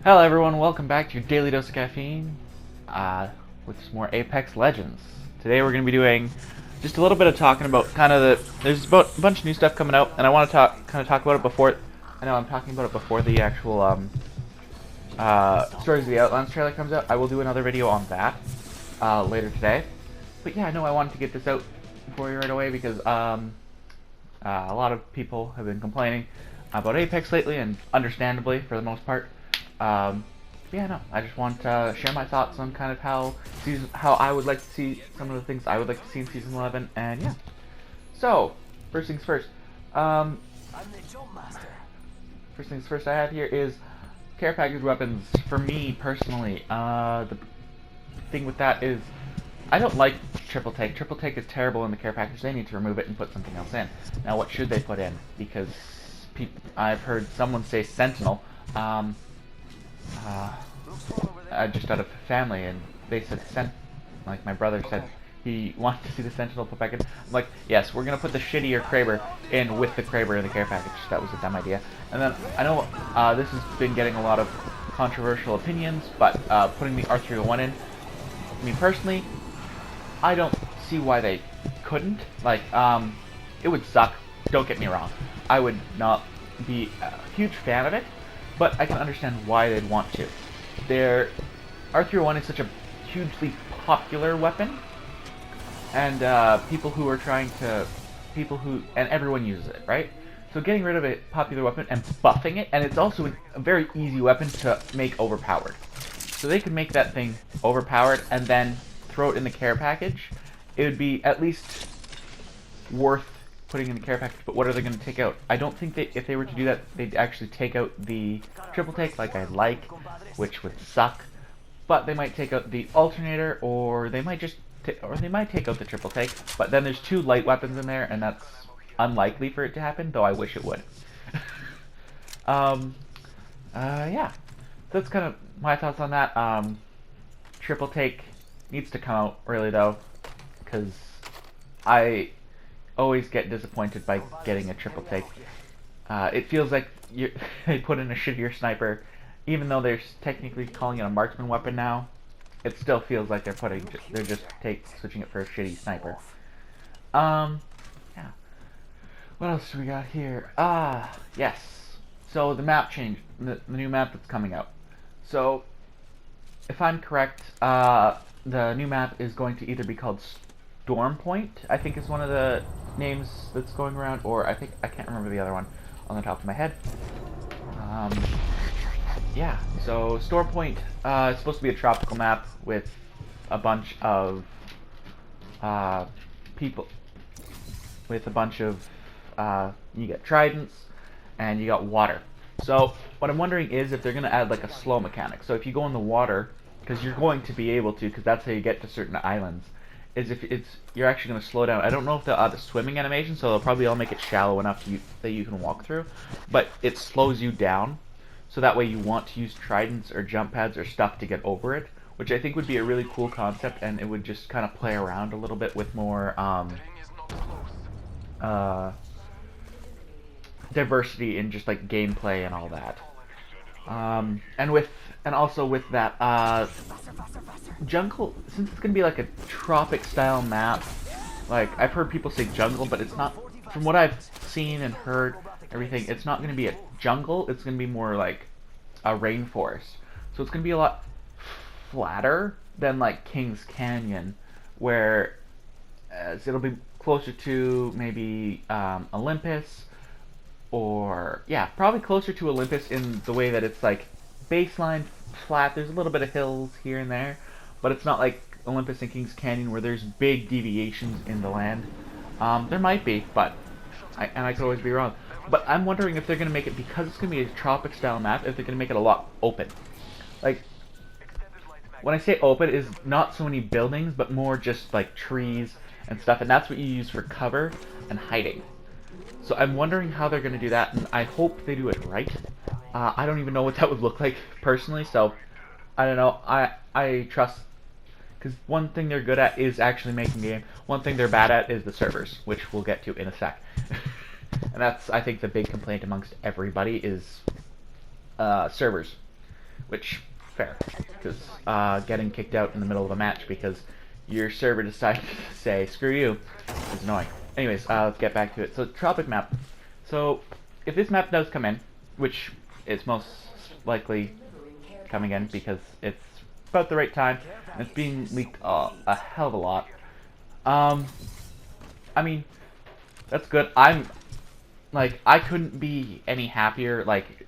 Hello everyone, welcome back to your Daily Dose of Caffeine with some more Apex Legends. Today we're going to be doing just a little bit of talking about there's about a bunch of new stuff coming out, and I want to talk about it before, I know I'm talking about it before the actual Stories of the Outlands trailer comes out. I will do another video on that later today. But yeah, I know I wanted to get this out for you right away because a lot of people have been complaining about Apex lately, and understandably for the most part. Yeah, no, I just want to share my thoughts on kind of how I would like to see some of the things I would like to see in Season 11, and yeah. So, first things first. First things first I have here is care package weapons. For me, personally, the thing with that is I don't like triple take. Triple take is terrible in the care package. They need to remove it and put something else in. Now, what should they put in? Because I've heard someone say Sentinel. Just out of family, and they said like my brother said he wanted to see the Sentinel put back in. I'm like, yes, we're gonna put the shittier Kraber in with the Kraber in the care package. That was a dumb idea. And then I know this has been getting a lot of controversial opinions, but putting the R301 in, I mean, personally, I don't see why they couldn't. Like, it would suck. Don't get me wrong. I would not be a huge fan of it, but I can understand why they'd want to. Their R301 is such a hugely popular weapon, and and everyone uses it, right? So getting rid of a popular weapon and buffing it, and it's also a very easy weapon to make overpowered. So they could make that thing overpowered and then throw it in the care package. It would be at least worth putting in the care package, but what are they going to take out? I don't think if they were to do that, they'd actually take out the triple take like I'd like, which would suck. But they might take out the alternator, or they might take out the triple take. But then there's two light weapons in there, and that's unlikely for it to happen, though I wish it would. Yeah, that's kind of my thoughts on that. Triple take needs to come out really though, because I always get disappointed by getting a triple take. It feels like they put in a shittier sniper, even though they're technically calling it a marksman weapon now. It still feels like they're just switching it for a shitty sniper. Yeah. What else do we got here? Yes. So the map change, the new map that's coming out. So, if I'm correct, the new map is going to either be called Storm Point, I think is one of the names that's going around, or I can't remember the other one on the top of my head. Yeah, so Storm Point is supposed to be a tropical map with a bunch of people, with a bunch of you get tridents and you got water. So what I'm wondering is if they're going to add like a slow mechanic. So if you go in the water, because you're going to be able to, because that's how you get to certain islands, is if you're actually going to slow down. I don't know if they'll add the swimming animation, so they'll probably all make it shallow enough that you can walk through, but it slows you down, so that way you want to use tridents or jump pads or stuff to get over it, which I think would be a really cool concept, and it would just kind of play around a little bit with more diversity in just like gameplay and all that. And also with that, jungle, since it's gonna be like a tropic style map, like I've heard people say jungle, but it's not. From what I've seen and heard, everything, it's not gonna be a jungle. It's gonna be more like a rainforest. So it's gonna be a lot flatter than like King's Canyon, where so it'll be closer to maybe Olympus. Or, yeah, probably closer to Olympus in the way that it's like baseline flat. There's a little bit of hills here and there, but it's not like Olympus and Kings Canyon where there's big deviations in the land. There might be, but I could always be wrong. But I'm wondering if they're going to make it, because it's going to be a tropic style map, if they're going to make it a lot open. Like, when I say open, is not so many buildings, but more just like trees and stuff, and that's what you use for cover and hiding. So I'm wondering how they're going to do that, and I hope they do it right. I don't even know what that would look like personally, so I don't know. I trust, because one thing they're good at is actually making a game. One thing they're bad at is the servers, which we'll get to in a sec. And that's, I think, the big complaint amongst everybody is servers. which, fair, because getting kicked out in the middle of a match because your server decided to say, screw you, is annoying. Anyways, let's get back to it. So, Tropic map. So, if this map does come in, which is most likely coming in because it's about the right time, and it's being leaked a hell of a lot. I mean, that's good. I couldn't be any happier. Like,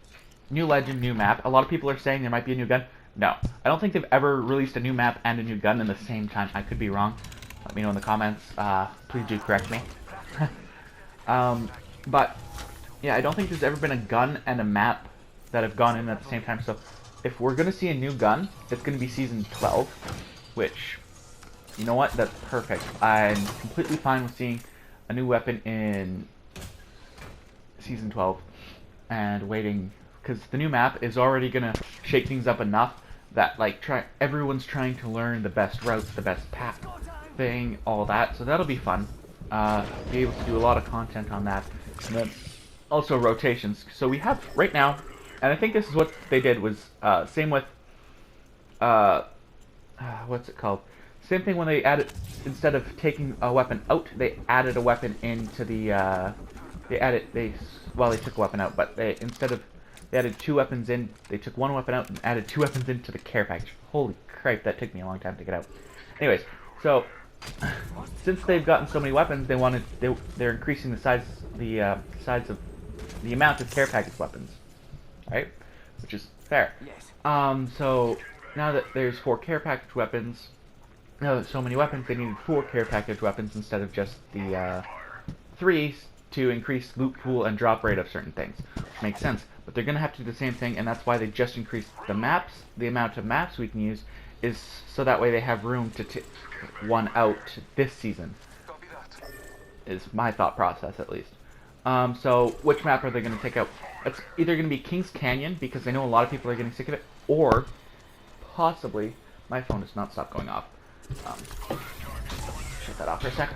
new legend, new map. A lot of people are saying there might be a new gun. No, I don't think they've ever released a new map and a new gun in the same time. I could be wrong. Let me know in the comments. Please do correct me. But yeah, I don't think there's ever been a gun and a map that have gone in at the same time. So if we're gonna see a new gun, it's gonna be Season 12, which, you know what? That's perfect. I'm completely fine with seeing a new weapon in Season 12 and waiting, because the new map is already gonna shake things up enough that everyone's trying to learn the best routes, the best path thing, all that. So that'll be fun. Be able to do a lot of content on that, and then also rotations. So we have right now, and I think this is what they did was same with what's it called? Same thing when they added, instead of taking a weapon out, they added a weapon into the they took a weapon out, but they added 2 weapons in, they took 1 weapon out and added 2 weapons into the care package. Holy crap, that took me a long time to get out. Anyways, so since they've gotten so many weapons, they're increasing the size of the amount of care package weapons, right? Which is fair. So now that there's 4 care package weapons, now that so many weapons, they needed 4 care package weapons instead of just the 3 to increase loot pool and drop rate of certain things, which makes sense. But they're going to have to do the same thing, and that's why they just increased the maps. The amount of maps we can use is so that way they have room to take one out this season, is my thought process at least. So which map are they going to take out? It's either going to be King's Canyon, because I know a lot of people are getting sick of it, or possibly, my phone does not stop going off. Shut that off for a sec.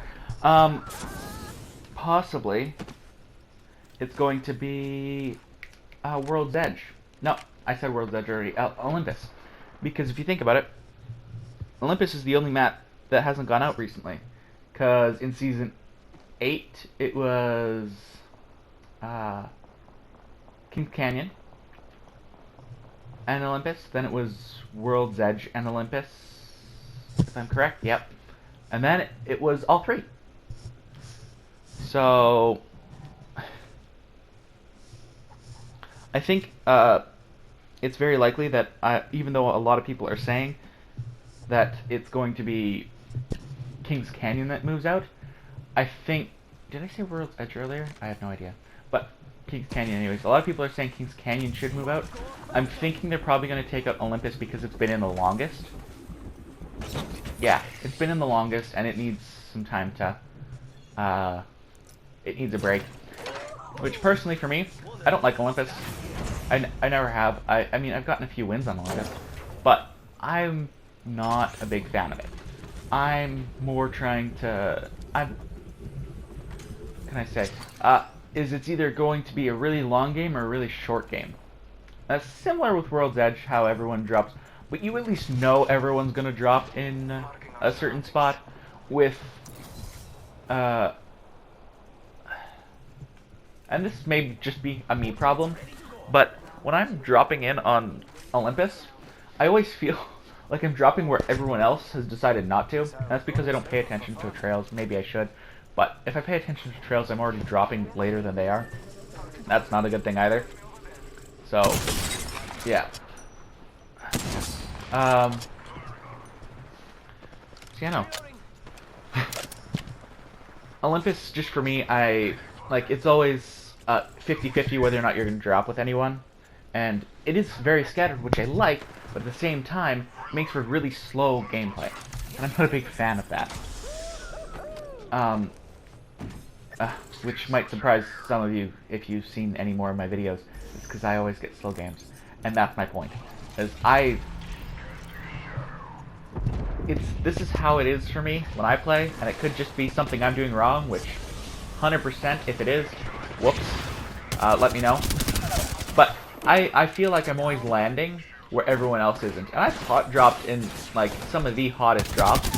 Possibly, it's going to be World's Edge. No, I said World's Edge already. Olympus. Because if you think about it, Olympus is the only map that hasn't gone out recently. Because in Season 8, it was King's Canyon and Olympus. Then it was World's Edge and Olympus, if I'm correct. Yep. And then it was all 3. So I think it's very likely that even though a lot of people are saying that it's going to be King's Canyon that moves out, I think, did I say World's Edge earlier? I have no idea. But King's Canyon anyways. A lot of people are saying King's Canyon should move out. I'm thinking they're probably going to take out Olympus because it's been in the longest. Yeah, it's been in the longest and it needs some time to, it needs a break. Which personally for me, I don't like Olympus. I never have. I mean, I've gotten a few wins on Olympus, but I'm not a big fan of it. I'm more trying to, what can I say? It's either going to be a really long game or a really short game. That's similar with World's Edge, how everyone drops, but you at least know everyone's going to drop in a certain spot. With, and this may just be a me problem, but when I'm dropping in on Olympus, I always feel like I'm dropping where everyone else has decided not to. That's because I don't pay attention to trails. Maybe I should. But if I pay attention to trails, I'm already dropping later than they are. That's not a good thing either. So, yeah. So yeah, no. Olympus, just for me, it's always 50-50 whether or not you're going to drop with anyone. And it is very scattered, which I like, but at the same time, it makes for really slow gameplay. And I'm not a big fan of that. Which might surprise some of you if you've seen any more of my videos. It's because I always get slow games. And that's my point. This is how it is for me when I play, and it could just be something I'm doing wrong, which 100% if it is, whoops, let me know. But I feel like I'm always landing where everyone else isn't. And I've hot dropped in like some of the hottest drops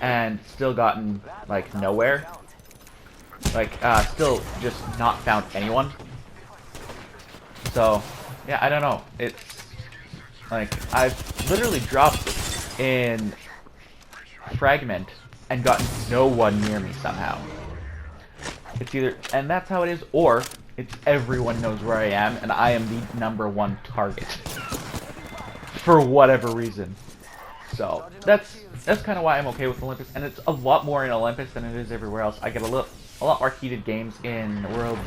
and still gotten like nowhere. Like still just not found anyone. So yeah, I don't know. It's like I've literally dropped in Fragment and gotten no one near me somehow. It's either, and that's how it is, or it's everyone knows where I am and I am the #1 target for whatever reason. So that's kind of why I'm okay with Olympus, and it's a lot more in Olympus than it is everywhere else. I get a lot more heated games in World's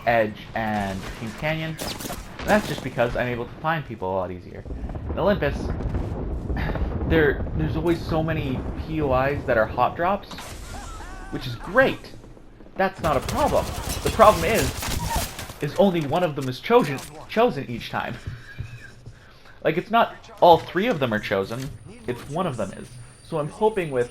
Edge and Kings Canyon. And that's just because I'm able to find people a lot easier. In Olympus, there's always so many POIs that are hot drops, which is great. That's not a problem. The problem is only one of them is chosen each time. Like, it's not all 3 of them are chosen, it's one of them is. So I'm hoping with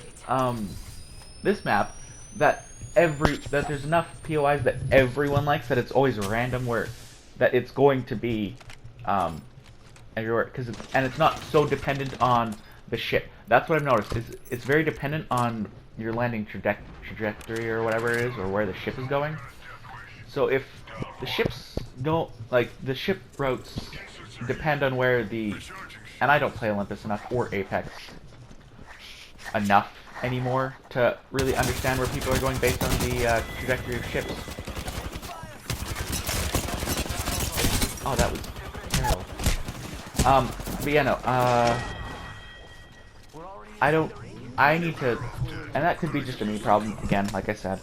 this map that there's enough POIs that everyone likes, that it's always random, where that it's going to be everywhere, and it's not so dependent on the ship. That's what I've noticed, is it's very dependent on your landing trajectory or whatever it is, or where the ship is going. So if the ships don't, like, the ship routes depend on where and I don't play Olympus enough, or Apex enough anymore to really understand where people are going based on the trajectory of ships. Oh, that was terrible. But yeah, no, I need to, and that could be just a me problem, again, like I said,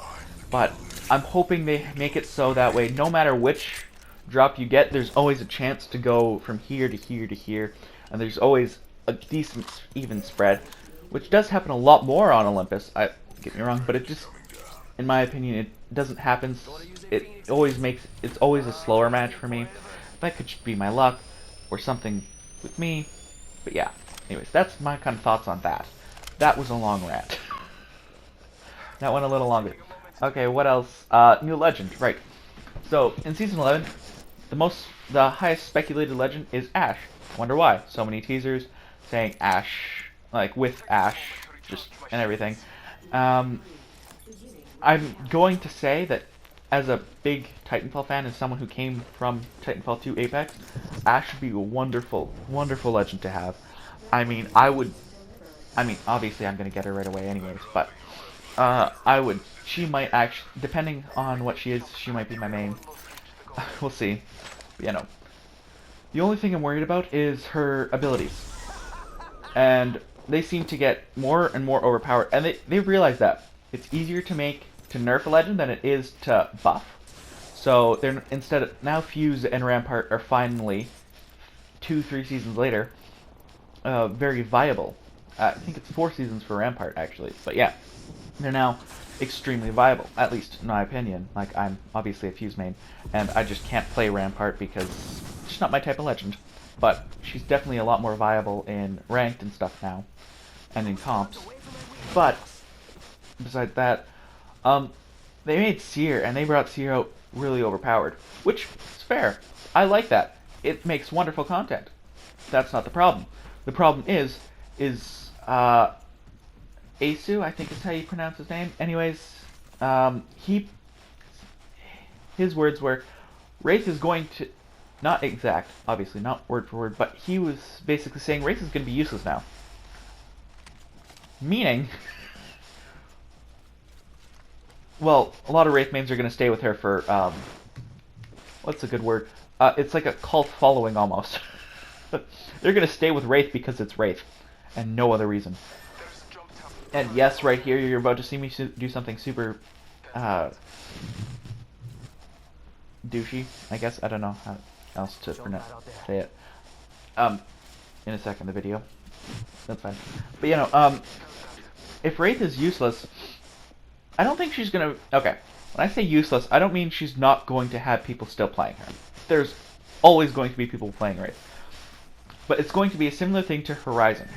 but I'm hoping they make it so that way, no matter which drop you get, there's always a chance to go from here to here to here, and there's always a decent even spread, which does happen a lot more on Olympus, get me wrong, but it just, in my opinion, it doesn't happen. It's always a slower match for me. That could just be my luck, or something with me, but yeah. Anyways, that's my kind of thoughts on that. That was a long rant. That went a little longer. Okay, what else? New legend, right. So, in Season 11, the highest speculated legend is Ashe. Wonder why. So many teasers saying Ashe, like with Ashe, just, and everything. I'm going to say that as a big Titanfall fan, as someone who came from Titanfall 2 Apex, Ashe would be a wonderful, wonderful legend to have. I mean, obviously I'm going to get her right away anyways, but she might actually, depending on what she is, she might be my main. We'll see. But, you know, the only thing I'm worried about is her abilities. And they seem to get more and more overpowered, and they realize that. It's easier to nerf a legend than it is to buff. So they're now Fuse and Rampart are finally 2-3 seasons later very viable. I think it's 4 seasons for Rampart actually, but yeah, they're now extremely viable, at least in my opinion. Like, I'm obviously a Fuse main, and I just can't play Rampart because she's not my type of legend. But she's definitely a lot more viable in ranked and stuff now, and in comps. But besides that, they made Seer, and they brought Seer out really overpowered, which is fair. I like that. It makes wonderful content. That's not the problem. The problem is Asu, I think is how you pronounce his name. Anyways, his words were, Wraith is going to, not exact, obviously, not word for word, but he was basically saying Wraith is going to be useless now. Meaning, well, a lot of Wraith mains are going to stay with her for, what's a good word? It's like a cult following almost. They're going to stay with Wraith because it's Wraith, and no other reason. And yes, right here, you're about to see me do something super, douchey, I guess. I don't know how else to say it. In a second, the video. That's fine. But, you know, if Wraith is useless, I don't think she's gonna... Okay, when I say useless, I don't mean she's not going to have people still playing her. There's always going to be people playing Wraith. But it's going to be a similar thing to Horizon,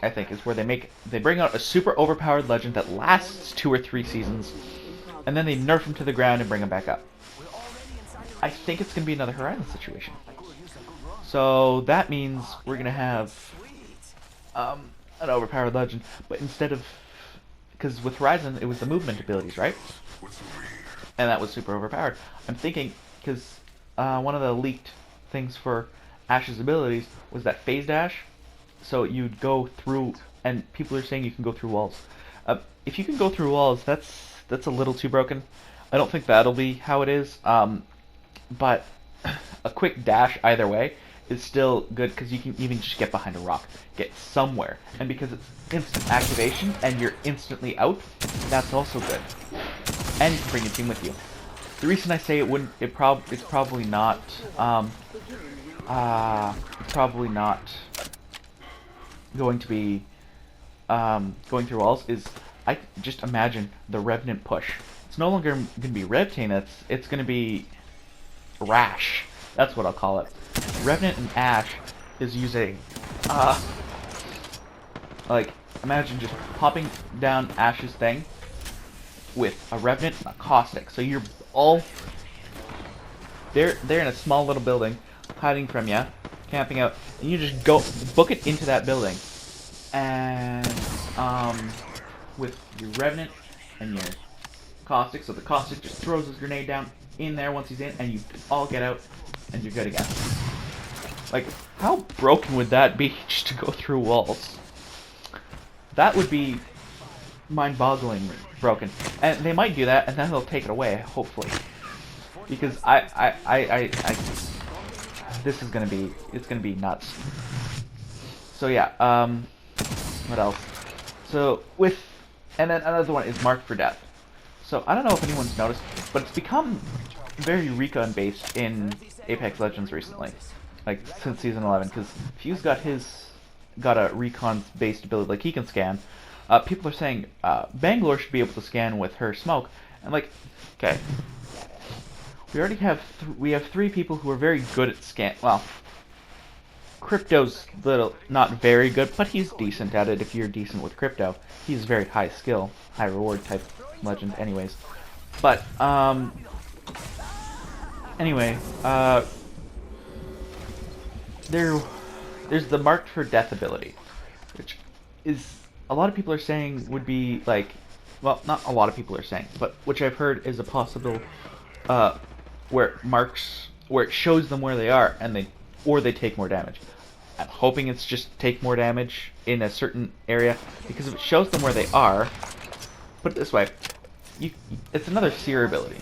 I think, is where they bring out a super overpowered legend that lasts 2 or 3 seasons, and then they nerf him to the ground and bring him back up. I think it's going to be another Horizon situation. So that means we're gonna have an overpowered legend, but instead of, because with Horizon it was the movement abilities, right? And that was super overpowered. I'm thinking because one of the leaked things for Ash's abilities was that phase dash, so you'd go through, and people are saying you can go through walls. If you can go through walls, that's a little too broken. I don't think that'll be how it is. But a quick dash either way is still good because you can even just get behind a rock, get somewhere, and because it's instant activation and you're instantly out, that's also good. And you can bring your team with you. The reason I say it's probably not, probably not going to be going through walls is, I just imagine the Revenant push. It's no longer going to be Revtane, it's going to be Rash. That's what I'll call it. Revenant and Ash is using, like, imagine just popping down Ash's thing with a Revenant and a Caustic. So you're all, they're in a small little building, hiding from you, camping out, and you just go book it into that building, and with your Revenant and your Caustic, so the Caustic just throws his grenade down in there once he's in, and you all get out, and you're good again. Like, how broken would that be just to go through walls? That would be mind-bogglingly broken. And they might do that, and then they'll take it away, hopefully. Because this is gonna be, it's gonna be nuts. So yeah, what else? So and then another one is Marked for Death. So I don't know if anyone's noticed, but it's become very recon based in Apex Legends recently, like since Season 11. Because Fuse got a recon based ability, like he can scan. People are saying Bangalore should be able to scan with her smoke, and like, okay, we already have we have 3 people who are very good at scan. Well, Crypto's not very good, but he's decent at it. If you're decent with Crypto, he's very high skill, high reward type legend. Anyways, but anyway, there's the Marked for Death ability, which is, a lot of people are saying would be like, well, not a lot of people are saying, but which I've heard is a possible, where it shows them where they are, and they take more damage. I'm hoping it's just take more damage in a certain area, because if it shows them where they are, put it this way, it's another seer ability,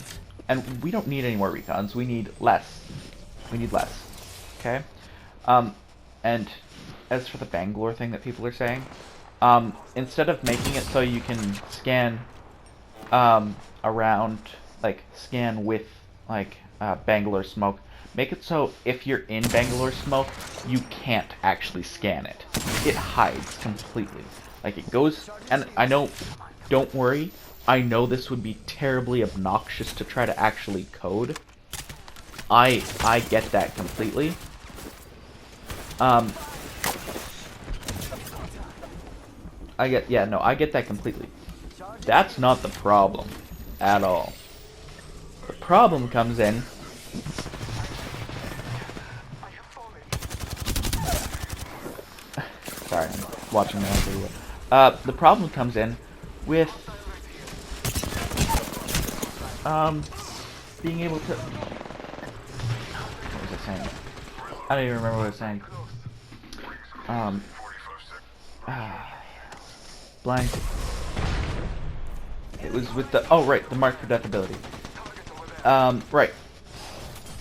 and we don't need any more recons. We need less. Okay. And as for the Bangalore thing that people are saying, instead of making it so you can scan around, like scan with like Bangalore smoke, make it so if you're in Bangalore smoke, you can't actually scan it. It hides completely. Like it goes, and I know, don't worry, I know this would be terribly obnoxious to try to actually code. I get that completely. I get that completely. That's not the problem at all. The problem comes in sorry, I'm watching my own video. The problem comes in with being able to, what was I saying? I don't even remember what I was saying. Blank. It was with the, oh right, the Marked for Death ability. Right.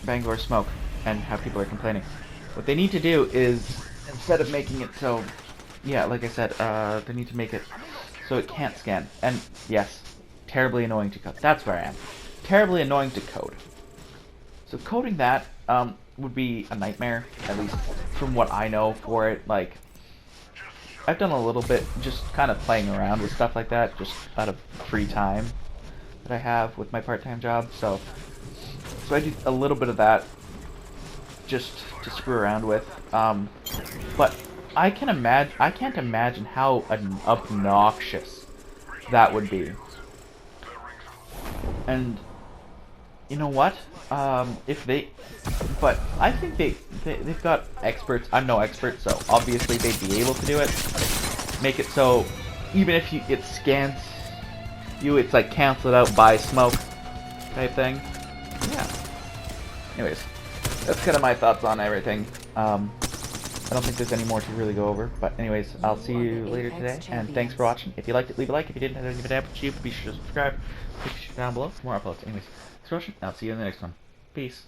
Bangalore smoke, and how people are complaining. What they need to do is, instead of making it so, yeah, like I said, they need to make it so it can't scan. And yes, terribly annoying to code. That's where I am. Terribly annoying to code. So coding that would be a nightmare, at least from what I know for it. Like, I've done a little bit, just kind of playing around with stuff like that, just out of free time that I have with my part-time job. So I do a little bit of that just to screw around with. But I can't imagine how obnoxious that would be. And You know what? If they, but I think they've got experts. I'm no expert, so obviously they'd be able to do it. Make it so even if it scans you, it's like canceled out by smoke type thing. Yeah. Anyways, that's kind of my thoughts on everything. I don't think there's any more to really go over, but anyways, I'll see you later today, and thanks for watching. If you liked it, leave a like. If you didn't, leave a dab on YouTube. Be sure to subscribe. Click down below for more uploads. Anyways, thanks for watching. I'll see you in the next one. Peace.